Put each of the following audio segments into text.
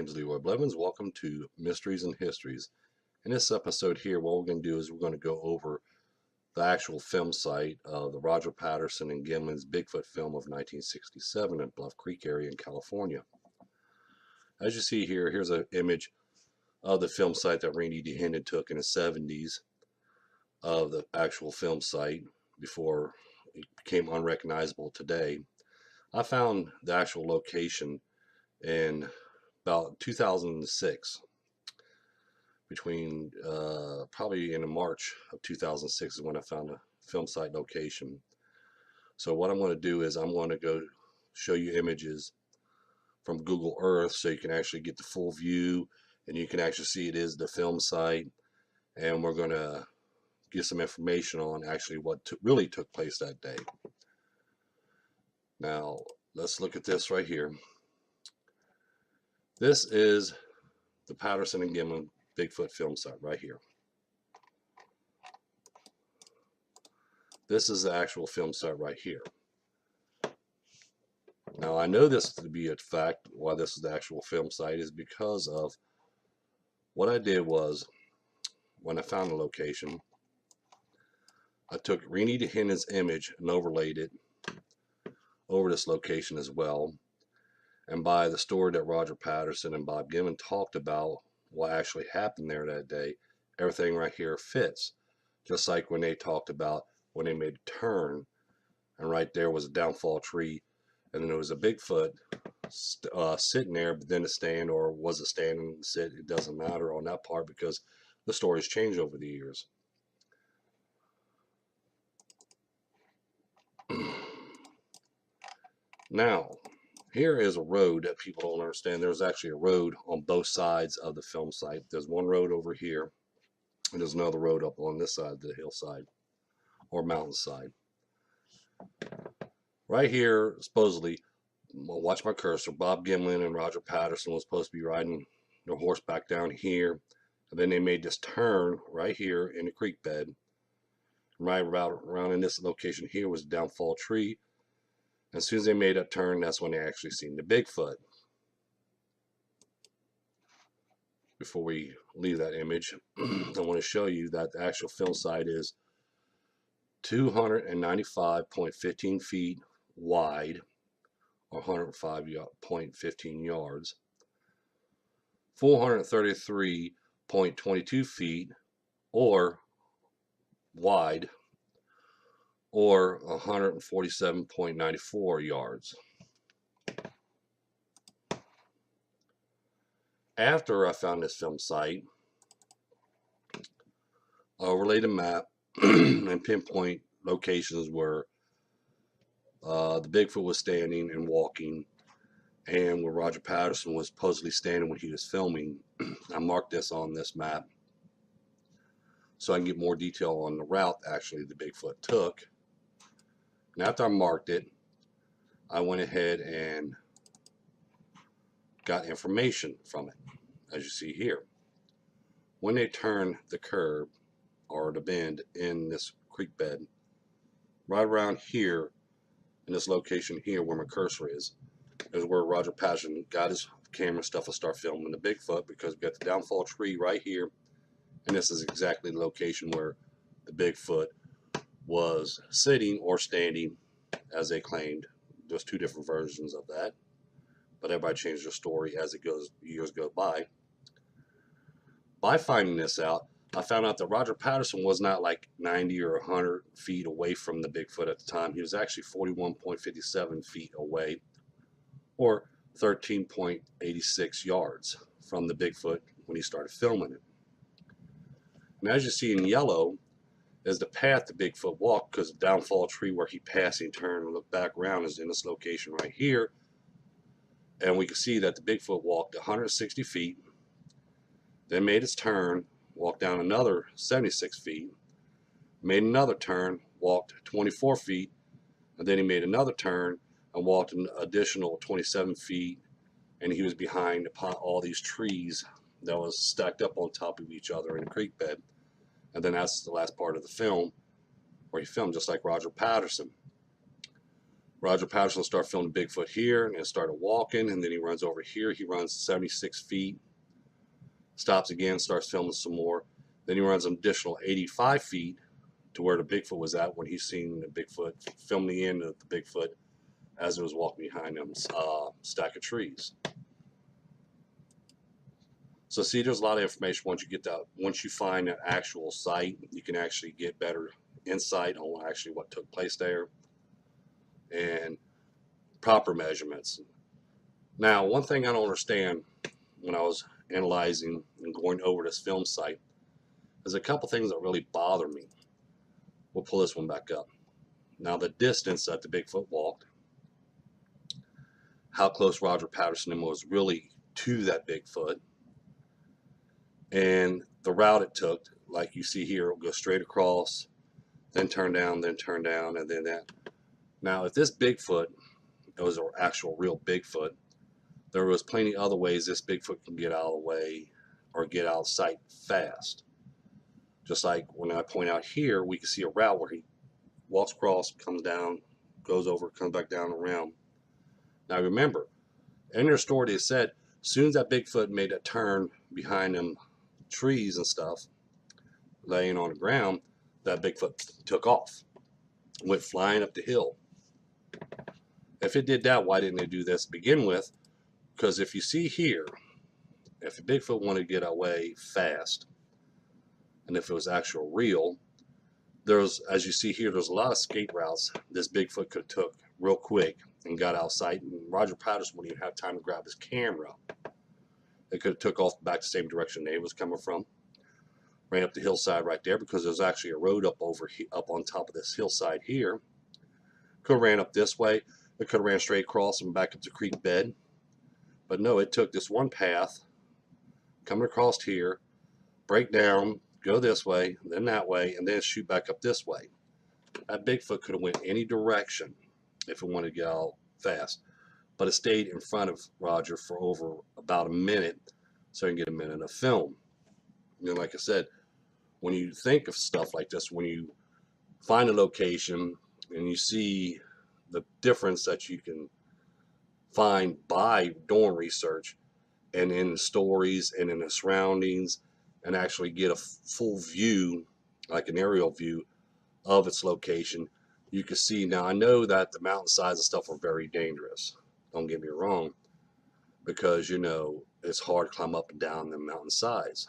name's Leroy Blevins. Welcome to Mysteries and Histories. In this episode here, what we're going to do is we're going to go over the actual film site of the Roger Patterson and Gimlin's Bigfoot film of 1967 in Bluff Creek area in California. As you see here, here's an image of the film site that Randy DeHenden took in the 70s of the actual film site before it became unrecognizable today. I found the actual location in about 2006, between probably in March of 2006 is when I found a film site location. So what I'm going to do is I'm going to go show you images from Google Earth so you can actually get the full view and you can actually see it is the film site, and we're going to get some information on actually what really took place that day. Now let's look at this right here. This is the Patterson and Gimlin Bigfoot film site right here. This is the actual film site right here. Now I know this to be a fact why this is the actual film site is because of what I did was when I found the location, I took Randy DeHenden's image and overlaid it over this location as well. And by the story that Roger Patterson and Bob Gimlin talked about what actually happened there that day, everything right here fits. Just like when they talked about when they made a turn, and right there was a downfall tree, and then there was a Bigfoot sitting there, but then a stand, or was it standing and sit, it doesn't matter on that part because the story's changed over the years. Now, here is a road that people don't understand. There's actually a road on both sides of the film site. There's one road over here, and there's another road up on this side of the hillside or mountainside. Right here, supposedly, watch my cursor, Bob Gimlin and Roger Patterson was supposed to be riding their horseback down here, and then they made this turn right here in the creek bed. Right around in this location here was a downfall tree. As soon as they made that turn, that's when they actually seen the Bigfoot. Before we leave that image, I want to show you that the actual film site is 295.15 feet wide, or 105.15 yards, 433.22 feet, or wide, or 147.94 yards. After I found this film site, I overlaid a map and pinpoint locations where the Bigfoot was standing and walking, and where Roger Patterson was supposedly standing when he was filming. I marked this on this map so I can get more detail on the route actually the Bigfoot took. And after I marked it, I went ahead and got information from it, as you see here. When they turned the curb or the bend in this creek bed, right around here in this location here where my cursor is where Roger Patterson got his camera stuff and start filming the Bigfoot, because we got the downfall tree right here, and this is exactly the location where the Bigfoot was sitting or standing, as they claimed. There's two different versions of that, but everybody changed their story as years go by. By finding this out, I found out that Roger Patterson was not like 90 or 100 feet away from the Bigfoot at the time. He was actually 41.57 feet away, or 13.86 yards from the Bigfoot when he started filming it. And as you see in yellow is the path the Bigfoot walked, because the downfall tree where he passed and turned and looked back around is in this location right here. And we can see that the Bigfoot walked 160 feet, then made his turn, walked down another 76 feet, made another turn, walked 24 feet, and then he made another turn and walked an additional 27 feet, and he was behind all these trees that was stacked up on top of each other in the creek bed. And then that's the last part of the film where he filmed, just like Roger Patterson. Roger Patterson started filming Bigfoot here and started walking, and then he runs over here. He runs 76 feet, stops again, starts filming some more. Then he runs an additional 85 feet to where the Bigfoot was at when he's seen the Bigfoot, filmed the end of the Bigfoot as it was walking behind them stack of trees. So see, there's a lot of information once you get that. Once you find that actual site, you can actually get better insight on actually what took place there and proper measurements. Now, one thing I don't understand when I was analyzing and going over this film site is a couple things that really bother me. We'll pull this one back up. Now, the distance that the Bigfoot walked, how close Roger Patterson was really to that Bigfoot, and the route it took, like you see here, it'll go straight across, then turn down, and then that. Now, if this Bigfoot, it was an actual real Bigfoot, there was plenty other ways this Bigfoot can get out of the way or get out of sight fast. Just like when I point out here, we can see a route where he walks across, comes down, goes over, comes back down around. Now remember, in their story they said, as soon as that Bigfoot made a turn behind them trees and stuff, laying on the ground, that Bigfoot took off, went flying up the hill. If it did that, why didn't they do this to begin with? Because if you see here, if a Bigfoot wanted to get away fast, and if it was actual real, there's, as you see here, there's a lot of escape routes this Bigfoot could have took real quick and got out of sight, and Roger Patterson wouldn't even have time to grab his camera. It could have took off back the same direction they was coming from, ran up the hillside right there, because there's actually a road up on top of this hillside here. Could have ran up this way. It could have ran straight across and back up the creek bed. But no, it took this one path, coming across here, break down, go this way, then that way, and then shoot back up this way. That Bigfoot could have went any direction if it wanted to get out fast. But it stayed in front of Roger for over about a minute, so you can get a minute of film. And like I said, when you think of stuff like this, when you find a location and you see the difference that you can find by doing research and in the stories and in the surroundings, and actually get a full view, like an aerial view of its location, you can see. Now, I know that the mountainsides and stuff are very dangerous, don't get me wrong, because, you know, it's hard to climb up and down the mountainsides.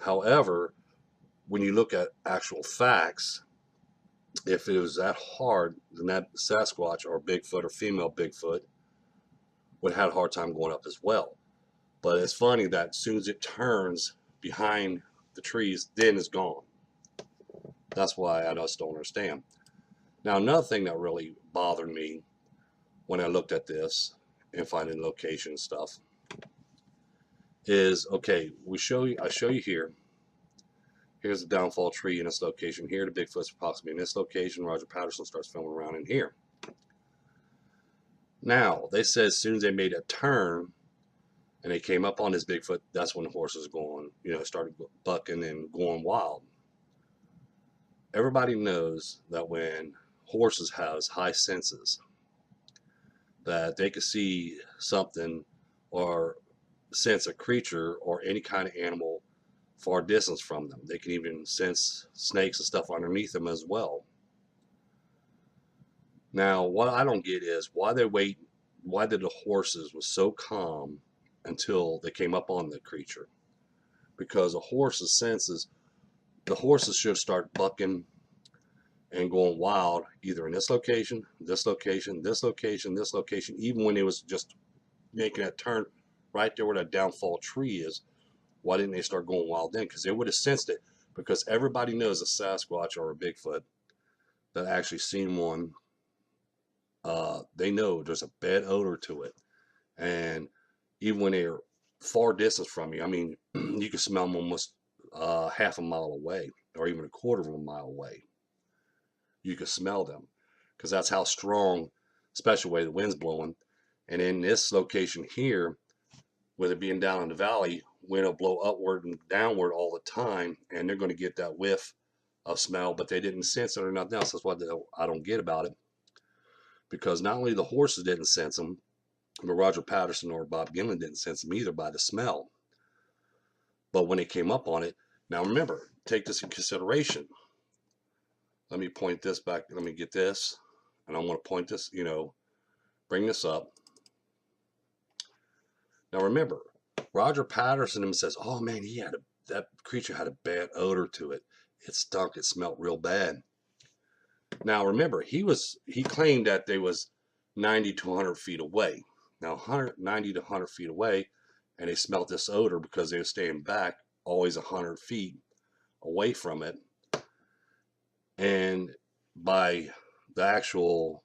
However, when you look at actual facts, if it was that hard, then that Sasquatch or Bigfoot or female Bigfoot would have had a hard time going up as well. But it's funny that as soon as it turns behind the trees, then it's gone. That's why I just don't understand. Now, another thing that really bothered me when I looked at this and finding location stuff is, okay, I show you here. Here's the downfall tree in this location here. The Bigfoot's approximately in this location. Roger Patterson starts filming around in here. Now, they said as soon as they made a turn and they came up on this Bigfoot, that's when the horses going, you know, started bucking and going wild. Everybody knows that when horses have high senses, that they can see something or sense a creature or any kind of animal far distance from them. They can even sense snakes and stuff underneath them as well. Now, what I don't get is why did the horses was so calm until they came up on the creature? Because a horse's senses, the horses should start bucking and going wild either in this location, this location, this location, this location, even when it was just making that turn right there where that downfall tree is. Why didn't they start going wild then? Because they would have sensed it, because everybody knows a Sasquatch or a Bigfoot that actually seen one. They know there's a bad odor to it. And even when they're far distance from you, I mean, you can smell them almost half a mile away or even a quarter of a mile away. You can smell them because that's how strong, especially the way the wind's blowing. And in this location here, with it being down in the valley, wind will blow upward and downward all the time, and they're going to get that whiff of smell, but they didn't sense it or nothing else. That's what I don't get about it. because not only the horses didn't sense them, but Roger Patterson or Bob Gimlin didn't sense them either by the smell. But when they came up on it, now remember, take this in consideration. Let me point this back. Let me get this. And I'm going to point this, bring this up. Now remember, Roger Patterson says, oh man, that creature had a bad odor to it. It stunk. It smelled real bad. Now remember, he claimed that they was 90 to 100 feet away. Now 90 to 100 feet away, and they smelled this odor because they were staying back always 100 feet away from it. And by the actual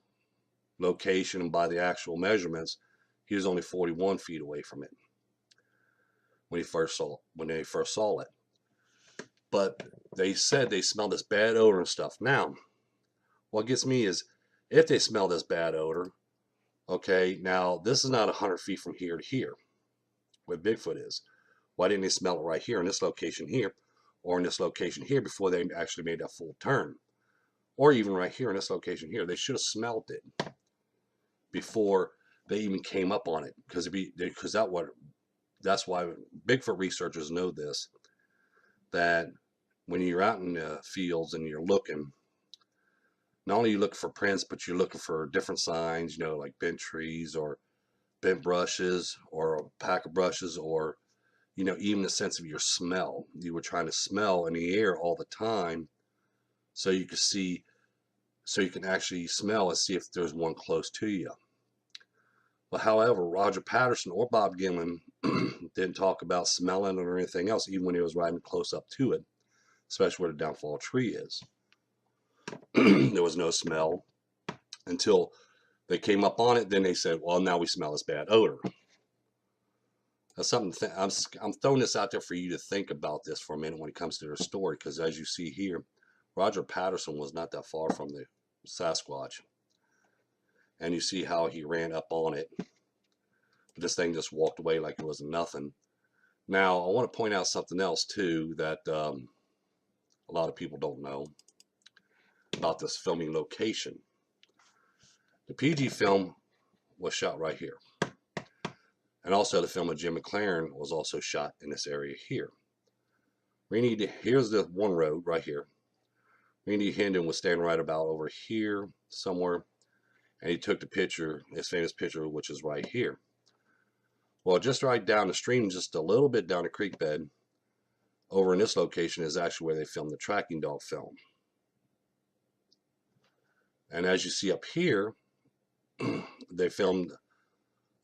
location and by the actual measurements, he was only 41 feet away from it when they first saw it. But they said they smelled this bad odor and stuff. Now, what gets me is if they smell this bad odor, okay, now this is not 100 feet from here to here, where Bigfoot is. Why didn't they smell it right here in this location here, or in this location here before they actually made that full turn? Or even right here in this location here. They should have smelled it before they even came up on it, because that's why Bigfoot researchers know this, that when you're out in the fields and you're looking, not only you look for prints, but you're looking for different signs, like bent trees or bent brushes or a pack of brushes, or even the sense of your smell. You were trying to smell in the air all the time, so you can actually smell and see if there's one close to you. But however, Roger Patterson or Bob Gimlin didn't talk about smelling it or anything else, even when he was riding close up to it, especially where the downfall tree is. There was no smell until they came up on it. Then they said, well, now we smell this bad odor. That's something I'm throwing this out there for you to think about this for a minute when it comes to their story, because as you see here, Roger Patterson was not that far from the Sasquatch. And you see how he ran up on it. This thing just walked away like it was nothing. Now, I want to point out something else too that a lot of people don't know about this filming location. The PG film was shot right here. And also the film of Jim McLaren was also shot in this area here. Here's the one road right here. Randy Hendon was standing right about over here somewhere, and he took the picture, his famous picture, which is right here. Well, just right down the stream, just a little bit down the creek bed, over in this location is actually where they filmed the tracking dog film. And as you see up here, they filmed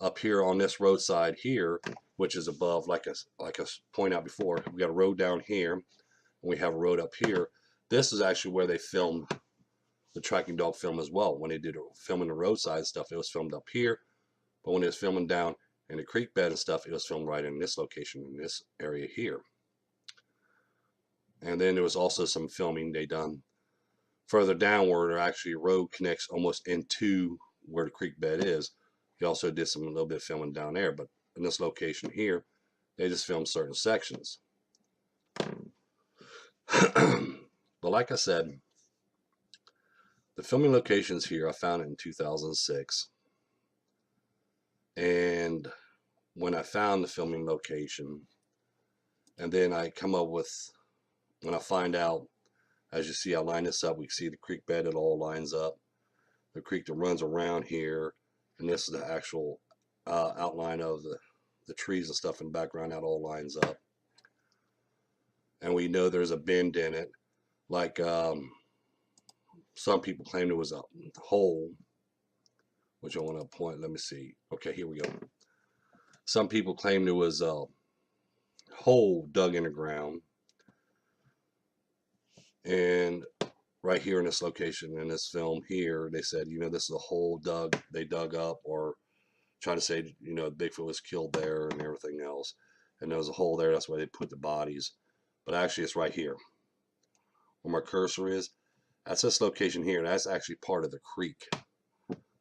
up here on this roadside here, which is above, like I pointed out before, we got a road down here, and we have a road up here. This is actually where they filmed the tracking dog film as well. When they did filming the roadside stuff, it was filmed up here, but when it was filming down in the creek bed and stuff, it was filmed right in this location, in this area here. And then there was also some filming they done further downward, or actually a road connects almost into where the creek bed is. He also did a little bit of filming down there, but in this location here, they just filmed certain sections. But like I said, the filming locations here, I found it in 2006. And when I found the filming location, and then I come up with, when I find out, as you see, I line this up, we see the creek bed, it all lines up. The creek that runs around here, and this is the actual outline of the trees and stuff in the background, that all lines up. And we know there's a bend in it, like some people claim there was a hole, which I want to point, let me see. Okay, here we go. Some people claim there was a hole dug in the ground. And right here in this location, in this film here, they said, this is a hole they dug up, or trying to say, Bigfoot was killed there and everything else. And there was a hole there, that's why they put the bodies. But actually, it's right here. Where my cursor is, that's this location here. That's actually part of the creek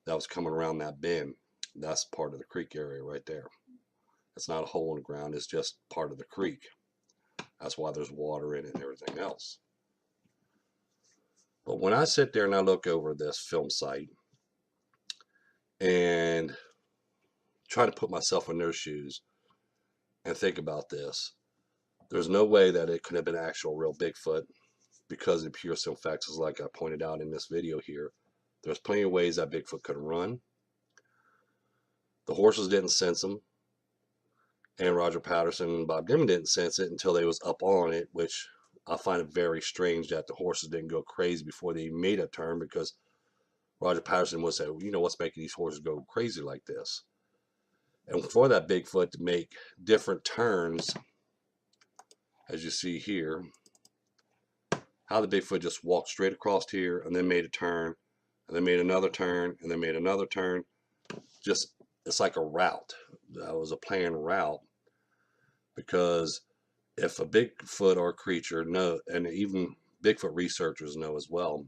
that was coming around that bend. That's part of the creek area right there. It's not a hole in the ground, it's just part of the creek. That's why there's water in it and everything else. But when I sit there and I look over this film site, and try to put myself in their shoes and think about this. There's no way that it could have been actual real Bigfoot because of pure simple facts, is like I pointed out in this video here. There's plenty of ways that Bigfoot could run. The horses didn't sense them, and Roger Patterson and Bob Dimon didn't sense it until they was up on it, which I find it very strange that the horses didn't go crazy before they made a turn, because Roger Patterson would say, well, you know, what's making these horses go crazy like this? And for that Bigfoot to make different turns, as you see here, how the Bigfoot just walked straight across here and then made a turn, and then made another turn, and then made another turn. Just, it's like a route. That was a planned route, because if a Bigfoot or a creature know, and even Bigfoot researchers know as well,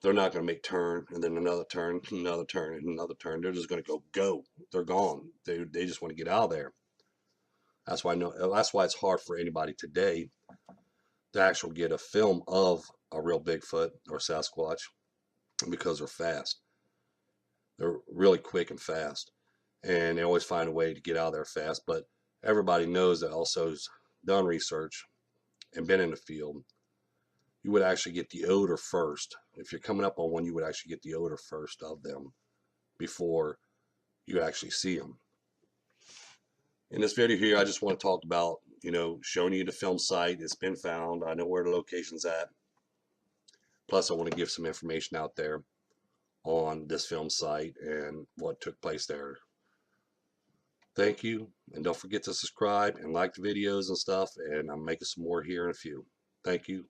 they're not going to make turn and then another turn, another turn, and another turn. They're just going to go. They're gone. They just want to get out of there. That's why it's hard for anybody today to actually get a film of a real Bigfoot or Sasquatch, because they're fast. They're really quick and fast, and they always find a way to get out of there fast. But everybody knows that also has done research and been in the field. You would actually get the odor first. If you're coming up on one, you would actually get the odor first of them before you actually see them. In this video here, I just want to talk about, showing you the film site. It's been found. I know where the location's at. Plus, I want to give some information out there on this film site and what took place there. Thank you, and don't forget to subscribe and like the videos and stuff, and I'm making some more here in a few. Thank you.